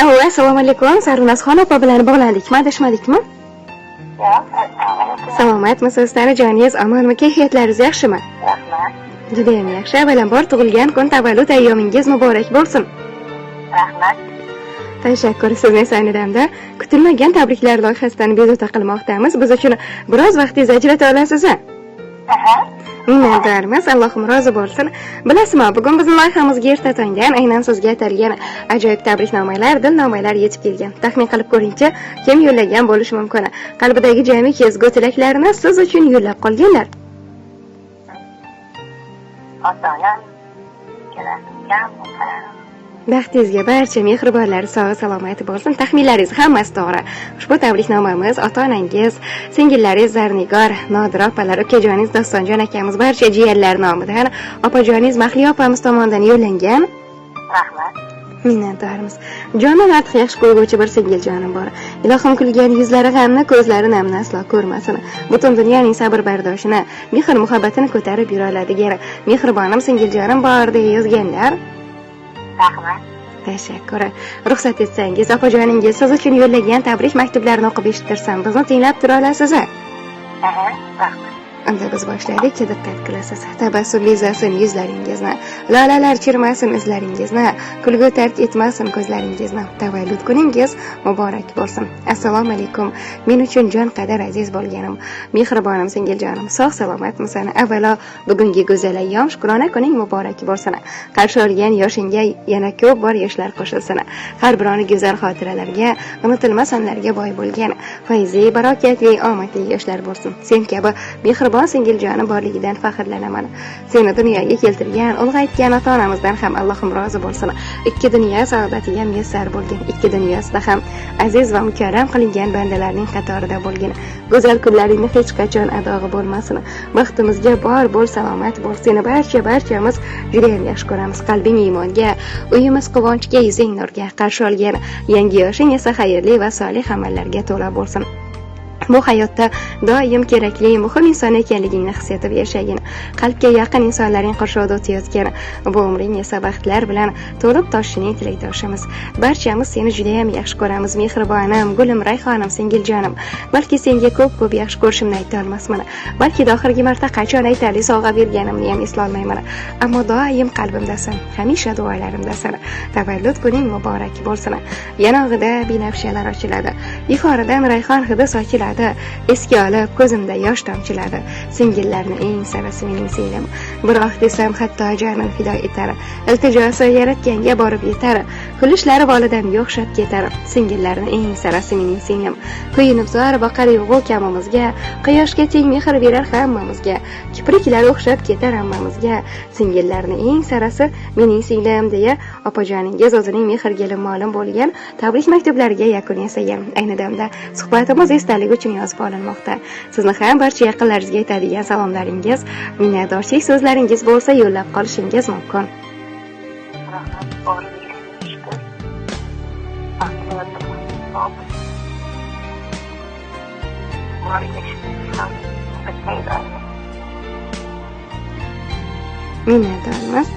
Assalomu alaykum. Sarvinoz opa bilan bog'landikmi, adashmadikmi? Salomatmisiz? Tanajoningiz omonmi? Kayfiyatlaringiz yaxshimi? Rahmat. Juda ham yaxshi. Avvalambor tug'ilgan kun tavallud ayyomingiz muborak bo'lsin. Rahmat. Tashakkur. Sizni sanadamda kutilmagan tabriklar loyihasidan bezovta qilmoqdamiz. Biz uchun biroz vaqtingizni ajrata olasizmi? Minnatdormiz. Allohim rozi bo'lsin. Bilasizmi, bugun bizning loyihamizga erta tongdan aynan sizga atalgan ajoyib tabriknomalar, dilnomalar yetib kelgan. Taxmin qilib ko'ringchi, kim yo'llagan bo'lishi mumkin? Qalbidagi jami ezgu tilaklarni siz uchun yo'llab qolganlar. Ota-onam, ukalarim, Baxtingizga barcha mehribonlar sog' salomat bo'lsin. Taxminlaringiz hammasi to'g'ri. Ushbu tabriknomamiz ota-onangiz, singillaringiz Zarnigor, Nodira opalar, ukajoningiz Dostonjon akamiz, barcha jiyanlar nomidan opajoningiz Mahliyo opamiz tomonidan yo'llangan. Rahmat. Minnatdormiz. Jondan ortiq yaxshi ko'rguvchi bir singiljonim bor. Ilohim kulgan yuzlari g'amni, ko'zlari namni aslo ko'rmasin. Butun dunyoning sabr-bardoshini, mehr-muhabbatini ko'tarib yura oladigan mehribonim singiljonim bor deb yozganlar. Rahmat. Tashakkur. Ruxsat etsangiz, opajoningiz siz uchun yo'llagan tabrik maktublarini o'qib eshittirsam, bizni tinglab tura olasizmi? Rahmat. Unda biz boshlaylik. Diqqat qilasiz. Tabassumli zasin yuzlaringizni, lolalar chirmasin izlaringizni, kulgu tark etmasin ko'zlaringizni. Tavallud kuningiz muborak bo'lsin. Assalomu alaykum. Men uchun jon qadar aziz bo'lganim, mehribonim singiljonim, sog' salomatmisan? Avvalo, bugungi go'zal ayyom shukrona kuning muborak bo'lsin. Qarshi olgan yoshingga yana ko'p bor yoshlar qo'shilsin. Har bironi go'zal xotiralarga, unutilmas anlarga boy bo'lgan, fayzli, barokatli, omadli yoshlar bo'lsin. Sen kabi mehribon singiljonim borligidan faxrlanaman. Seni dunyoga keltirgan, ulg'aytgan ota-onamizdan ham Allohim rozi bo'lsin. Ikki dunyo saodatiga muyassar bo'lgin. Ikki dunyosida ham aziz va mukarram qilingan bandalarning qatorida bo'lgin. Go'zal kunlaringni hech qachon adog'i bo'lmasin. Baxtimizga bor bo'l, salomat bo'l. Seni barchamiz juda ham yaxshi ko'ramiz. Qalbing iymonga, uyimiz quvonchga, yuzing nurga, qarshi olgan yangi yoshing esa xayrli va solih amallarga to'la bo'lsin. Bu hayotda doim kerakli, muhim inson ekanligingni his etib yashagin. Qalbga yaqin insonlarning qurshovida o'tayotgan bu umring esa baxtlar bilan to'lib toshishining tilakdoshimiz. Barchamiz seni juda ham yaxshi ko'ramiz, mehribonim, gulim, rayhonim, singiljonim. Balki senga ko'p yaxshi ko'rishimni ayta olmasman. Balki oxirgi marta qachon aytali sovg'a berganimni ham eslolmayman. Ammo doim qalbimdasan, hamisha duolarimdasan. Tavallud kuning muborak bo'lsin. Yanog'ida binafshalar ochiladi. Iforidan rayhon hidi sochiladi. Eski olib ko'zimda yosh tomchiladi. Singillarni eng sarasi mening singlim. Biroq desam hatto jonim fido etar. Iltijosi yaratganga borib yetar. Kulishlari volidamga o'xshab ketar. Singillarni eng sarasi mening singlim. Kuyinib zor boqar yo'g'u kamimizga, quyoshga teng mehr berar hammamizga. Kipriklari o'xshab ketar hammamizga. Singillarni eng sarasi mening singlim deya opajoningiz o'zining mehrga ma'lum bo'lgan tabrik maktublariga yakun yasagan. Ayni damda suhbatimiz esdalik uchun yozib olinmoqda. Sizni ham barcha yaqinlaringizga aytadigan salomlaringiz, minnatdorchilik so'zlaringiz bo'lsa yo'llab qolishingiz mumkin. Minnatdormiz.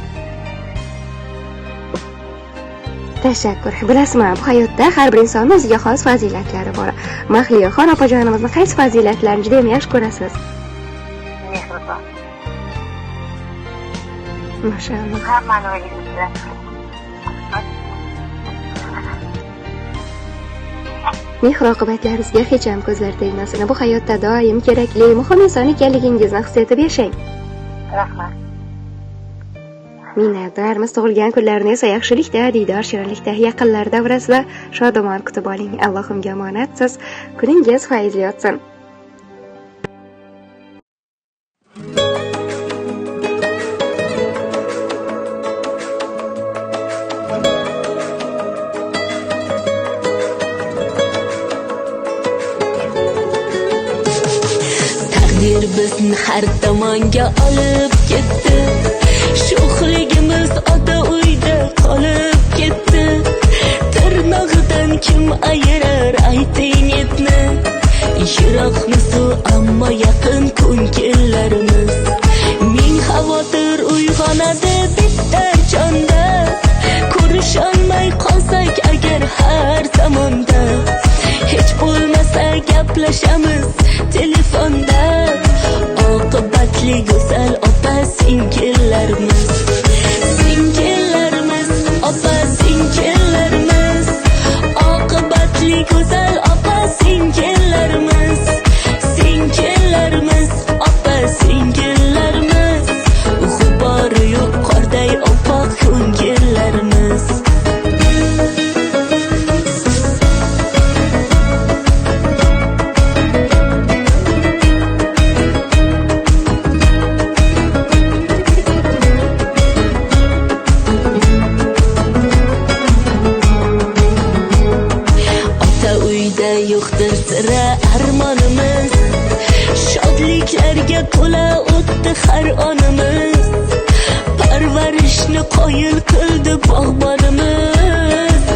Tashakkur. Bilasizmi, bu hayotda har bir insonning o'ziga xos fazilatlari bor. Mahliyoxon opajonimizni qaysi fazilatlarini juda ham yaxshi ko'rasiz? Mehribon. Mashalloh. Hammani o'yingizda. Mehr-oqibatlaringizga hech ham ko'zlar tegmasin. Bu hayotda doim kerakli, muhim inson ekanligingizni his etib yashang. Rahmat. Minnatdormiz. Tug'ilgan kunlaringiz esa yaxshilikda, diydor shirinlikda, yaqinlar davrasida shodumon kutib oling. Allohimga omonatsiz. Kuningiz fayzli o'tsin. Taqdir bizni har tomonga olib ketdi. Sho'xligimiz ota uyda qolib ketdi. Tirnog'idan kim ayirar ayting etni. Yiroqmiz-u ammo yaqin ko'ngillarimiz. Ming xavotir uyg'onadi bitta jonda. Ko'risholmay qolsak agar har gaplashamiz telefonda. Oqibatli go'zal opa singillarimiz, singillarimiz, opa singillarimiz. Oqibatli go'zal opa singillarimiz, singillarimiz, opa singillarimiz. G'ubori yo'q qorday oppoq ko'ngillarimiz. Yo'qdir sira armonimiz, shodliklarga to'la o'tdi har onimiz. Parvarishni qoyil qildi bog'bonimiz.